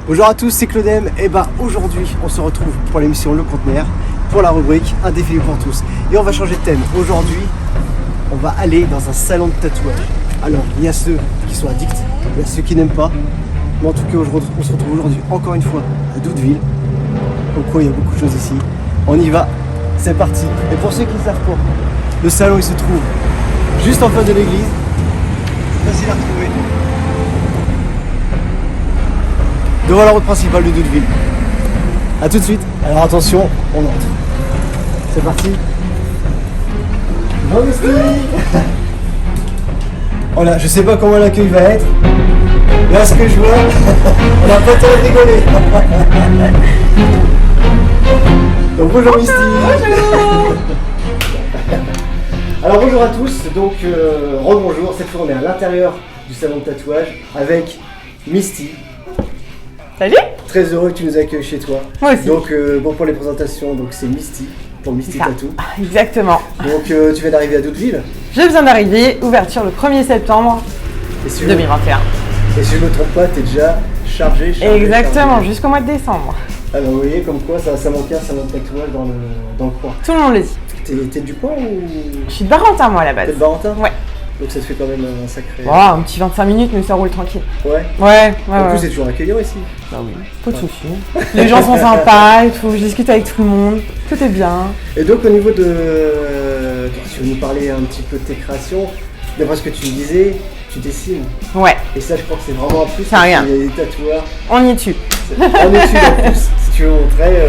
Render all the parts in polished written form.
Bonjour à tous, c'est Claudem. Et aujourd'hui, on se retrouve pour l'émission Le Conteneur, pour la rubrique Un défilé pour tous. Et on va changer de thème. Aujourd'hui, on va aller dans un salon de tatouage. Alors, il y a ceux qui sont addicts, il y a ceux qui n'aiment pas. Mais en tout cas, on se retrouve aujourd'hui encore une fois à Doudeville. Comme quoi, il y a beaucoup de choses ici. On y va, c'est parti. Et pour ceux qui ne savent pas, le salon il se trouve juste en face de l'église. Facile à retrouver. Devant la route principale de Doudeville. A tout de suite. Alors attention, on entre. C'est parti. Bonjour Misty. Voilà, je sais pas comment l'accueil va être. Là ce que je vois, on n'a pas le temps de rigoler. Donc bonjour Misty. Bonjour. Alors bonjour à tous, donc rebonjour, cette fois on est à l'intérieur du salon de tatouage avec Misty. Salut. Très heureux que tu nous accueilles chez toi. Moi aussi. Donc bon pour les présentations, donc c'est Misty, pour Misty Tattoo. Exactement. Donc tu viens d'arriver à Doudeville. Je viens d'arriver, ouverture le 1er septembre Et si 2021. Et si je ne me trompe pas, t'es déjà chargé. Exactement, chargé. jusqu'au mois de décembre. Alors vous voyez comme quoi ça manquait un salon de tatouage dans le coin. Tout le monde le dit. T'es du coin ou... Je suis de Barentin moi à la base. T'es de Barentin? Ouais. Donc ça te fait quand même un sacré... Oh, un petit 25 minutes mais ça roule tranquille. Ouais. Ouais. En plus c'est toujours accueillant ici. Bah oui, pas de soucis. Les gens sont sympas et tout, je discute avec tout le monde, tout est bien. Et donc au niveau de... Si tu veux nous parler un petit peu de tes créations, d'après ce que tu me disais, tu dessines. Ouais, Et ça je crois que c'est vraiment un plus. C'est rien. Il y a des tatoueurs. on y est dessus. On est dessus en plus. Si tu veux montrer...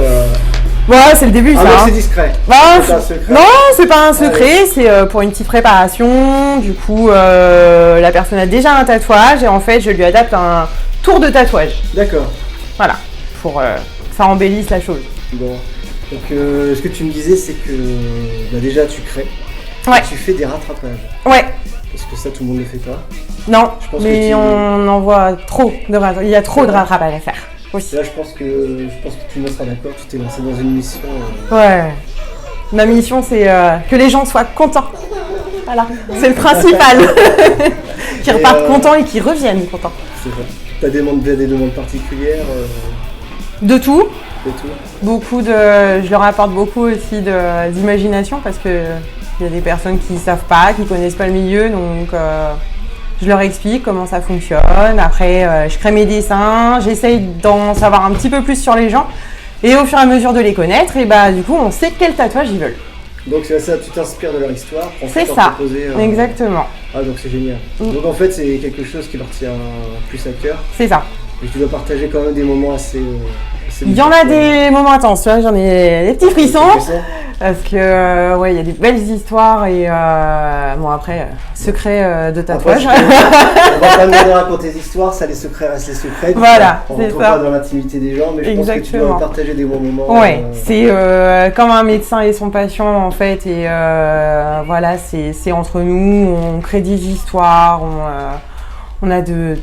Ouais, c'est le début Ah ça. non, hein. c'est discret. Bah, C'est pas un secret. non, c'est pas un secret, c'est pour une petite préparation. Du coup, la personne a déjà un tatouage et en fait, je lui adapte un tour de tatouage. D'accord. Voilà, pour que ça embellisse la chose. Bon. Donc ce que tu me disais c'est que déjà tu crées. Ouais. Tu fais des rattrapages. Ouais, Parce que ça tout le monde ne le fait pas. non, Je pense que mais tu- on en voit trop de rattrapage. Il y a trop de rattrapage à faire aussi. Là je pense que tu me seras d'accord, tu t'es lancé dans une mission. Ouais. Ma mission, c'est que les gens soient contents. Voilà, c'est le principal. Qu'ils Et, repartent contents et qu'ils reviennent contents. C'est vrai. T'as des demandes particulières De tout. et tout. Je leur apporte beaucoup aussi d'imagination parce que il y a des personnes qui ne savent pas, qui connaissent pas le milieu, donc je leur explique comment ça fonctionne. Après, je crée mes dessins, j'essaye d'en savoir un petit peu plus sur les gens et au fur et à mesure de les connaître, et bah du coup, on sait quel tatouage ils veulent. Donc c'est ça, tu t'inspires de leur histoire pour C'est ensuite ça, leur proposer, exactement, Ah donc c'est génial. Donc en fait c'est quelque chose qui leur tient plus à cœur. c'est ça. Et tu dois partager quand même des moments assez Il y en a des moments intenses, tu vois, j'en ai des petits frissons. frissons. Parce que ouais, il y a des belles histoires et bon après secret de tatouage. Après, on va pas demander de raconter des histoires, ça les secrets restent les secrets. Voilà, On c'est rentre ça. pas dans l'intimité des gens, mais je pense que tu Exactement. dois partager des bons moments. Ouais, c'est comme un médecin et son patient en fait et voilà, c'est entre nous, on crée des histoires, on a de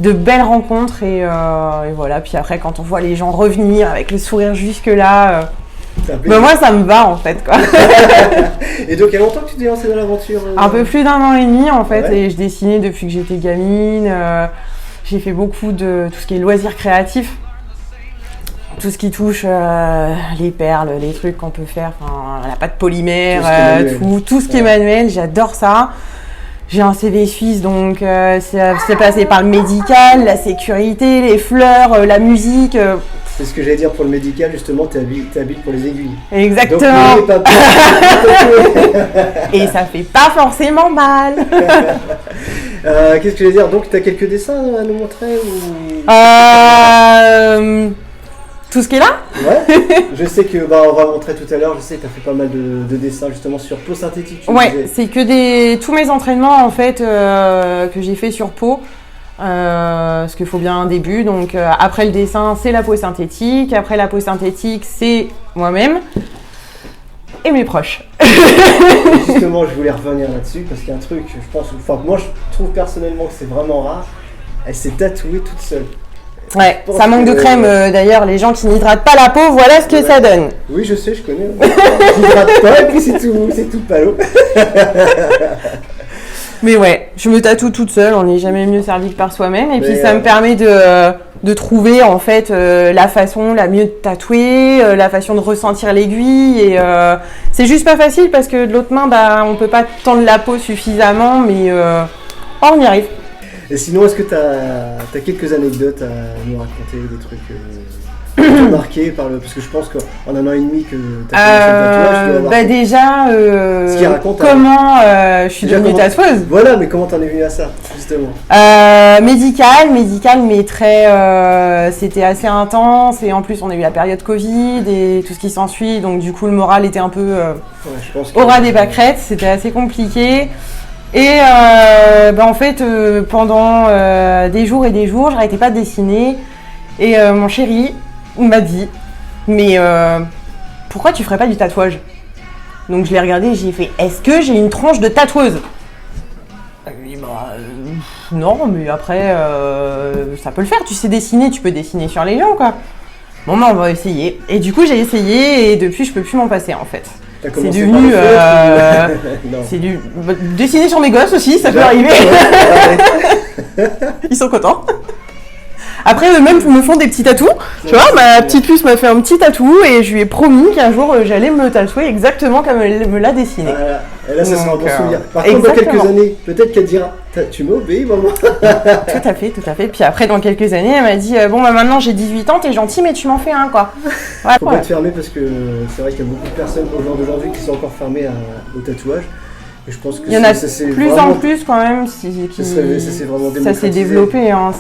belles rencontres et voilà, puis après quand on voit les gens revenir avec le sourire jusque là, C'est un plaisir. moi ça me va en fait quoi. Et donc il y a longtemps que tu t'es lancé dans l'aventure Un peu plus d'1 an et demi en fait, Ouais. et je dessinais depuis que j'étais gamine. J'ai fait beaucoup de tout ce qui est loisirs créatifs, tout ce qui touche les perles, les trucs qu'on peut faire, la pâte polymère, Tout ce qui est manuel. tout ce qui est Ouais. manuel, j'adore ça. J'ai un CV suisse, donc c'est passé par le médical, la sécurité, les fleurs, la musique. C'est ce que j'allais dire pour le médical, justement, t'es habile pour les aiguilles. Exactement. Donc, pas peur. Et ça fait pas forcément mal. Qu'est-ce que j'allais dire? Donc t'as quelques dessins à nous montrer ou... Tout ce qui est là. Ouais. Je sais que on va montrer tout à l'heure. Je sais que t'as fait pas mal de dessins justement sur peau synthétique. Tu me Ouais, disais. c'est que tous mes entraînements en fait que j'ai fait sur peau. Parce qu'il faut bien un début. Donc après le dessin, c'est la peau synthétique. Après la peau synthétique, c'est moi-même et mes proches. Justement, je voulais revenir là-dessus parce qu'il y a un truc, je pense, enfin moi je trouve personnellement que c'est vraiment rare. Elle s'est tatouée toute seule. Ouais, ça manque de crème. D'ailleurs, les gens qui n'hydratent pas la peau, voilà ce que ça donne. Oui, je sais, je connais. Je n'hydrate pas et puis c'est tout palo. Mais ouais, je me tatoue toute seule, on n'est jamais mieux servi que par soi-même. Et puis ça me permet de trouver en fait la façon la mieux de tatouer, la façon de ressentir l'aiguille. Et c'est juste pas facile parce que de l'autre main, on peut pas tendre la peau suffisamment, mais on y arrive. Et sinon, est-ce que tu as quelques anecdotes à nous raconter, des trucs marqués par le... Parce que je pense qu'en un an et demi que tu as commencé le tatouage, déjà, ce qui raconte, comment je suis devenue tatoueuse. Voilà, mais comment t'en es venue à ça, justement? Médical, mais très... c'était assez intense, et en plus on a eu la période Covid et tout ce qui s'ensuit, donc du coup le moral était un peu au ras des pâquerettes, c'était assez compliqué. Et en fait, pendant des jours et des jours, j'arrêtais pas de dessiner. Et mon chéri m'a dit, mais pourquoi tu ferais pas du tatouage? Donc je l'ai regardé et j'ai fait, est-ce que j'ai une tranche de tatoueuse? Il dit, non, mais après, ça peut le faire. Tu sais dessiner, tu peux dessiner sur les gens, quoi. Bon, on va essayer. Et du coup, j'ai essayé et depuis, je peux plus m'en passer, en fait. C'est devenu... c'est du... Dessiner sur mes gosses aussi, ça peut arriver. Ils sont contents. Après, eux-mêmes me font des petits tatous. Tu vois, ma petite puce m'a fait un petit tatou et je lui ai promis qu'un jour, j'allais me tatouer exactement comme elle me l'a dessiné. Voilà. Et là, ça sera un bon souvenir. Par contre, dans quelques années, peut-être qu'elle dira, tu m'as obéi, maman. Tout à fait. Puis après, dans quelques années, elle m'a dit, maintenant j'ai 18 ans, t'es gentil, mais tu m'en fais un, quoi. Ouais, faut pas te fermer parce que c'est vrai qu'il y a beaucoup de personnes au jour d'aujourd'hui qui sont encore fermées au tatouage. Et je pense que il y en a de plus en plus quand même. Ça s'est développé. Hein,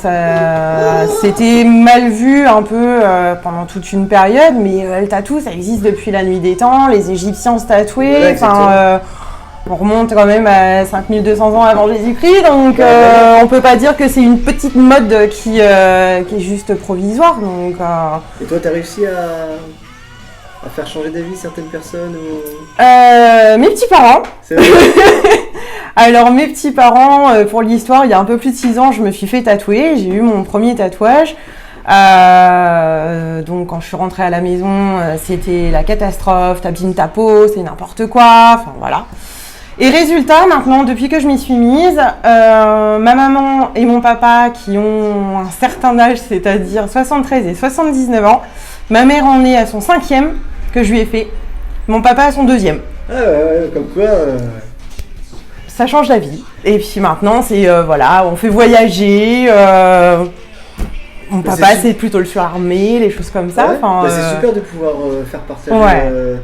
c'était mal vu un peu pendant toute une période, mais le tatou, ça existe depuis la nuit des temps. Les Égyptiens se tatouaient. Voilà, on remonte quand même à 5200 ans avant Jésus-Christ, donc on peut pas dire que c'est une petite mode qui est juste provisoire. Donc, Et toi, t'as réussi à faire changer d'avis certaines personnes ou... Mes petits-parents. C'est vrai. Alors mes petits-parents, pour l'histoire, il y a un peu plus de 6 ans, je me suis fait tatouer. J'ai eu mon premier tatouage. Donc quand je suis rentrée à la maison, c'était la catastrophe, t'abîmes ta peau, c'est n'importe quoi, enfin voilà. Et résultat, maintenant, depuis que je m'y suis mise, ma maman et mon papa qui ont un certain âge, c'est-à-dire 73 et 79 ans, ma mère en est à son 5e que je lui ai fait, mon papa à son 2e. Ah ouais, comme quoi... Ça change la vie. Et puis maintenant, c'est, on fait voyager... Mon papa, c'est plutôt le surarmé, les choses comme ça. Ouais, c'est super de pouvoir faire partager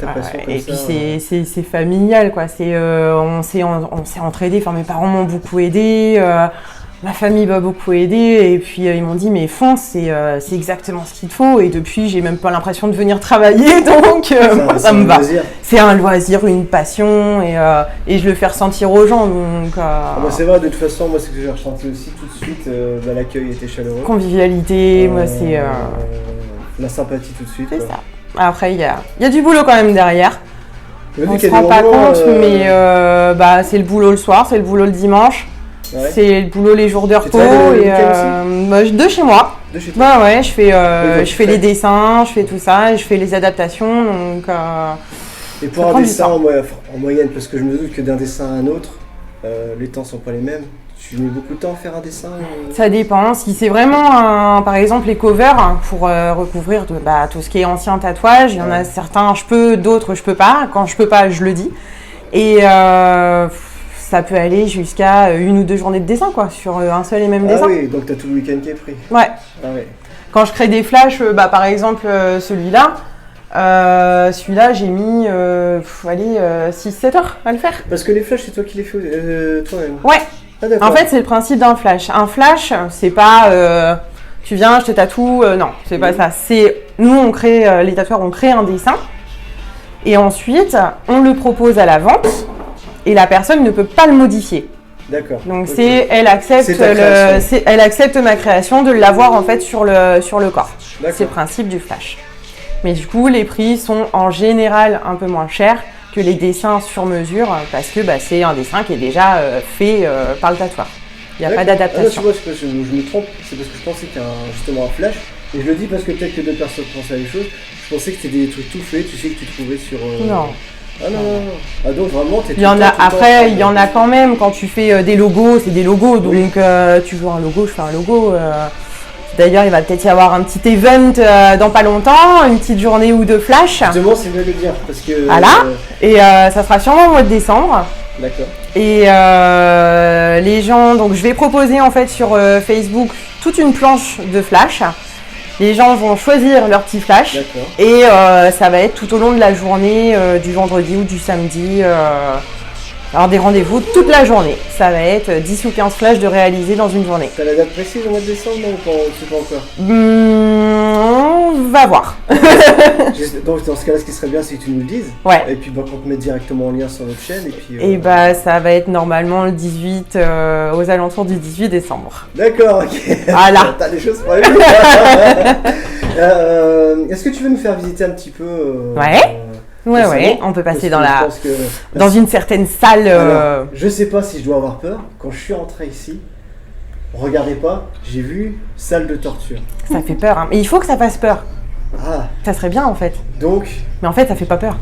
ta passion comme et ça. Et puis c'est familial, quoi. On s'est entraidés. Enfin, mes parents m'ont beaucoup aidé, ma famille m'a beaucoup aidé. Et puis ils m'ont dit, mais fonce, c'est exactement ce qu'il te faut. Et depuis, j'ai même pas l'impression de venir travailler, donc moi, ça me va. C'est un loisir, une passion, et je le fais ressentir aux gens. Donc, c'est vrai, de toute façon, moi, c'est ce que j'ai ressenti aussi tout de suite. L'accueil était chaleureux. Convivialité, moi, c'est... la sympathie tout de suite. C'est ça. Après, il y a du boulot quand même derrière. On se rend pas compte, mais c'est le boulot le soir, c'est le boulot le dimanche. Ouais. C'est le boulot les jours de repos de chez moi. De chez toi. Ouais, je fais les dessins, je fais tout ça, je fais les adaptations. Donc, et pour un dessin en moyenne, parce que je me doute que d'un dessin à un autre, les temps sont pas les mêmes. Tu mets beaucoup de temps à faire un dessin Ça dépend. Si c'est vraiment, par exemple, les covers pour recouvrir tout ce qui est ancien tatouage, il y en a certains je peux, d'autres je peux pas. Quand je peux pas, je le dis. Et ça peut aller jusqu'à 1 ou 2 journées de dessin, quoi, sur un seul et même dessin. Ah oui, donc t'as tout le week-end qui est pris. Ouais. Ah ouais. Quand je crée des flashs, par exemple celui-là, j'ai mis 6-7 heures à le faire. Parce que les flashs, c'est toi qui les fais toi-même. Ouais. Ah, en fait, c'est le principe d'un flash. Un flash, c'est pas tu viens, je te tatoue. Non, c'est pas ça. C'est nous, les tatoueurs, on crée un dessin et ensuite on le propose à la vente et la personne ne peut pas le modifier. D'accord. Donc Ok. elle accepte C'est ta création. elle accepte ma création de l'avoir en fait sur le corps. D'accord. C'est le principe du flash. Mais du coup, les prix sont en général un peu moins chers que les dessins sur mesure parce que c'est un dessin qui est déjà fait par le tatoueur. Il n'y a pas D'accord. d'adaptation. Ah non, tu vois, je me trompe, c'est parce que je pensais qu'il y a justement un flash. Et je le dis parce que peut-être que d'autres personnes pensent à la même chose. Je pensais que c'était des trucs tout faits, tu sais, que tu trouvais sur. Non. Ah non. Ah donc vraiment, t'es Il y en a, après, il y en a quand même quand tu fais des logos, c'est des logos. Donc tu veux un logo, je fais un logo. D'ailleurs, il va peut-être y avoir un petit event dans pas longtemps, une petite journée ou deux flash. Justement, c'est bien de le dire parce que. Voilà. Et ça sera sûrement au mois de décembre. D'accord. Et les gens, donc je vais proposer en fait sur Facebook toute une planche de flash. Les gens vont choisir leur petit flash D'accord. et ça va être tout au long de la journée, du vendredi ou du samedi. Alors des rendez-vous toute la journée. Ça va être 10 ou 15 flashs de réaliser dans une journée. T'as la date précise au mois de décembre, non, ou pas, c'est pas encore? On va voir. Donc dans ce cas-là, ce qui serait bien, c'est que tu nous le dises. Ouais. Et puis qu'on te mette directement en lien sur notre chaîne. Et puis. Et ça va être normalement le 18, aux alentours du 18 décembre. D'accord, ok. Voilà. T'as des choses prévues. Est-ce que tu veux nous faire visiter un petit peu Ouais. le Ouais, salon on peut passer Parce dans que je pense que- dans une certaine salle. Alors, je sais pas si je dois avoir peur. Quand je suis rentré ici, regardez pas, j'ai vu salle de torture. Ça fait peur, hein. Mais il faut que ça fasse peur. Ah, Ça serait bien en fait. donc Mais en fait, ça fait pas peur.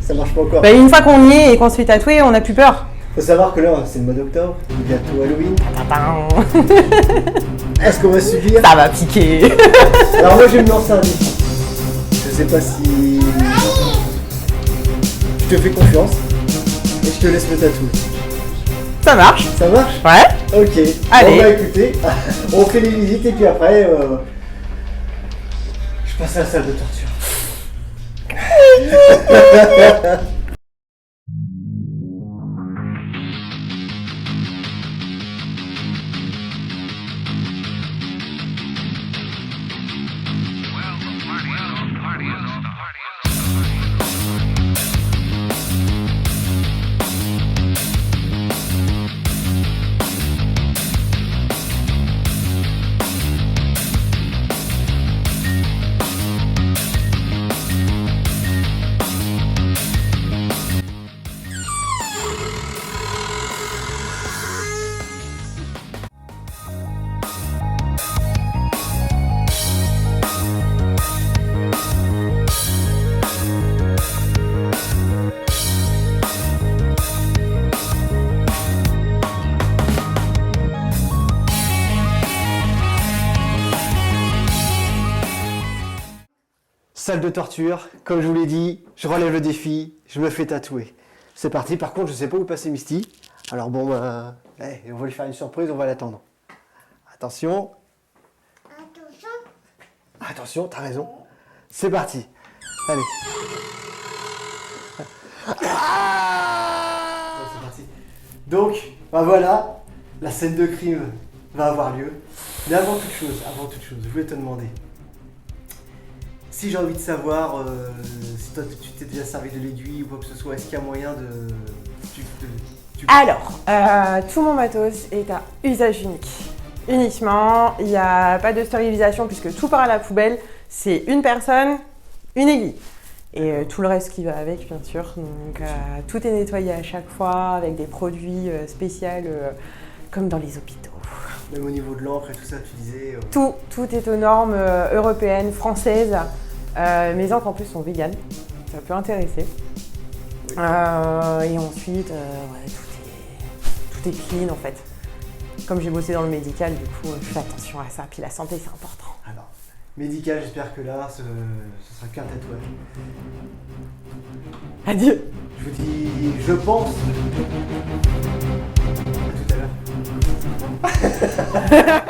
ça marche pas encore. Une fois qu'on y est et qu'on se fait tatouer, on n'a plus peur. Faut savoir que là, c'est le mois d'octobre, bientôt Halloween. Tadam. Est-ce qu'on va subir? Ça va piquer. Alors moi, je vais me lancer un défi. Je sais pas si je te fais confiance et je te laisse me tatouer. Ça marche. Ça marche? Ouais. Ok. Allez. On va écouter. On fait les visites et puis après, je passe à la salle de torture. Salle de torture, comme je vous l'ai dit, je relève le défi, je me fais tatouer. C'est parti, par contre je sais pas où passer Misty. Alors bon, on va lui faire une surprise, on va l'attendre. Attention. Attention, t'as raison. C'est parti. Allez. C'est parti. Donc, voilà, la scène de crime va avoir lieu. Mais avant toute chose, je voulais te demander, si j'ai envie de savoir si toi tu t'es déjà servi de l'aiguille ou quoi que ce soit, est-ce qu'il y a moyen de... Alors, tout mon matos est à usage unique. Uniquement, il n'y a pas de stérilisation puisque tout part à la poubelle. C'est une personne, une aiguille. Et tout le reste qui va avec, bien sûr. Donc, tout est nettoyé à chaque fois avec des produits spéciaux comme dans les hôpitaux. Même au niveau de l'encre et tout ça, tu disais... Tout est aux normes européennes, françaises. Mes encres en plus sont véganes, ça peut intéresser. Et ensuite, tout est clean en fait. Comme j'ai bossé dans le médical, du coup, je fais attention à ça. Puis la santé, c'est important. Alors, médical, j'espère que là, ce sera qu'un tatouage. Adieu. Je vous dis, je pense... À tout à l'heure.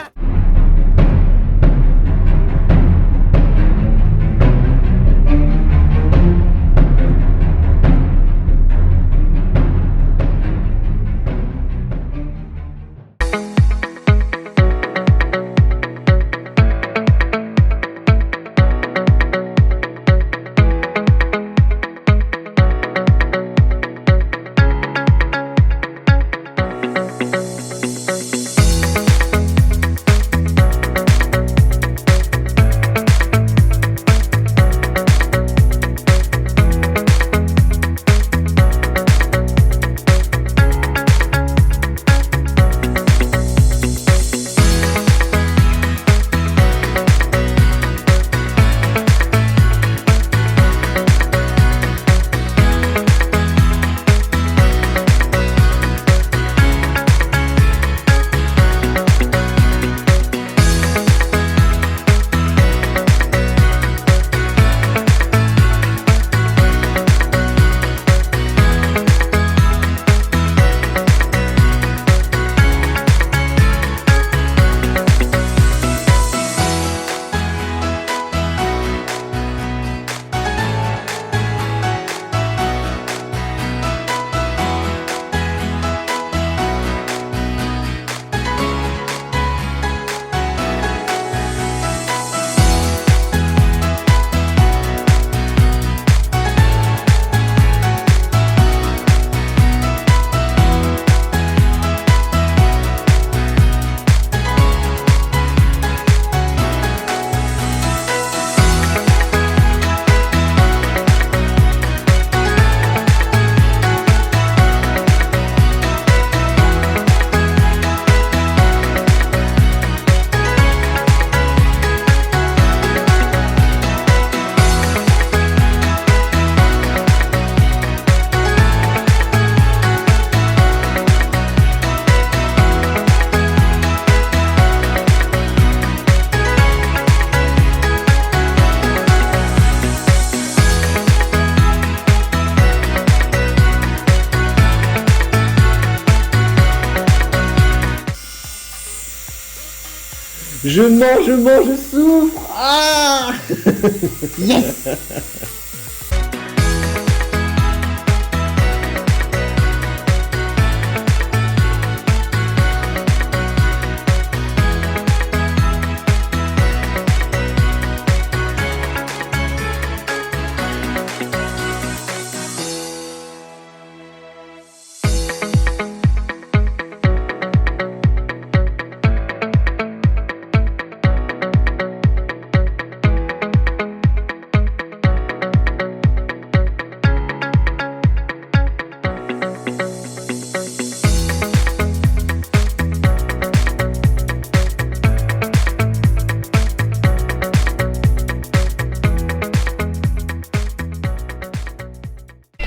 je souffre. Ah. Yes.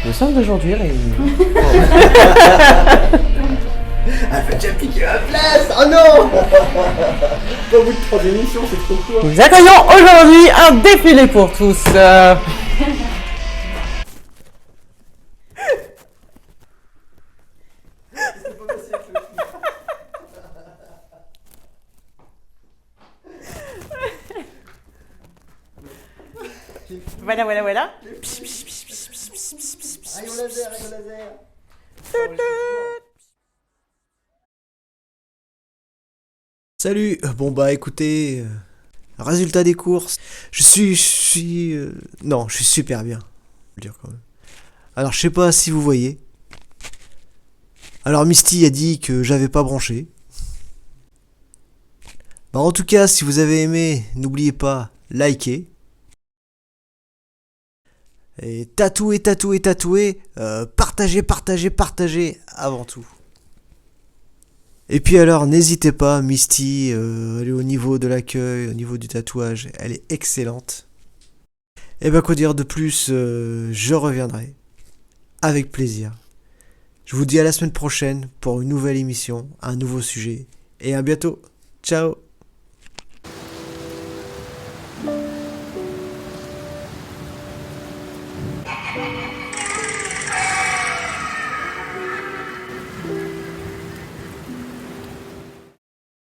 Le sens d'aujourd'hui réuni. Elle fait déjà piquer ma place. Oh non. Pas au bout de 3 émissions, c'est trop court. Nous accueillons aujourd'hui un défilé pour tous. Voilà. Allez au laser, allez au laser. Salut, bon bah écoutez, résultat des courses, je suis super bien, faut le dire quand même. Alors je sais pas si vous voyez, alors Misty a dit que j'avais pas branché. Bah en tout cas, si vous avez aimé, n'oubliez pas, liker. Et tatouer, partagez avant tout. Et puis alors, n'hésitez pas, Misty, elle est au niveau de l'accueil, au niveau du tatouage, elle est excellente. Et ben quoi dire de plus, je reviendrai, avec plaisir. Je vous dis à la semaine prochaine pour une nouvelle émission, un nouveau sujet, et à bientôt. Ciao.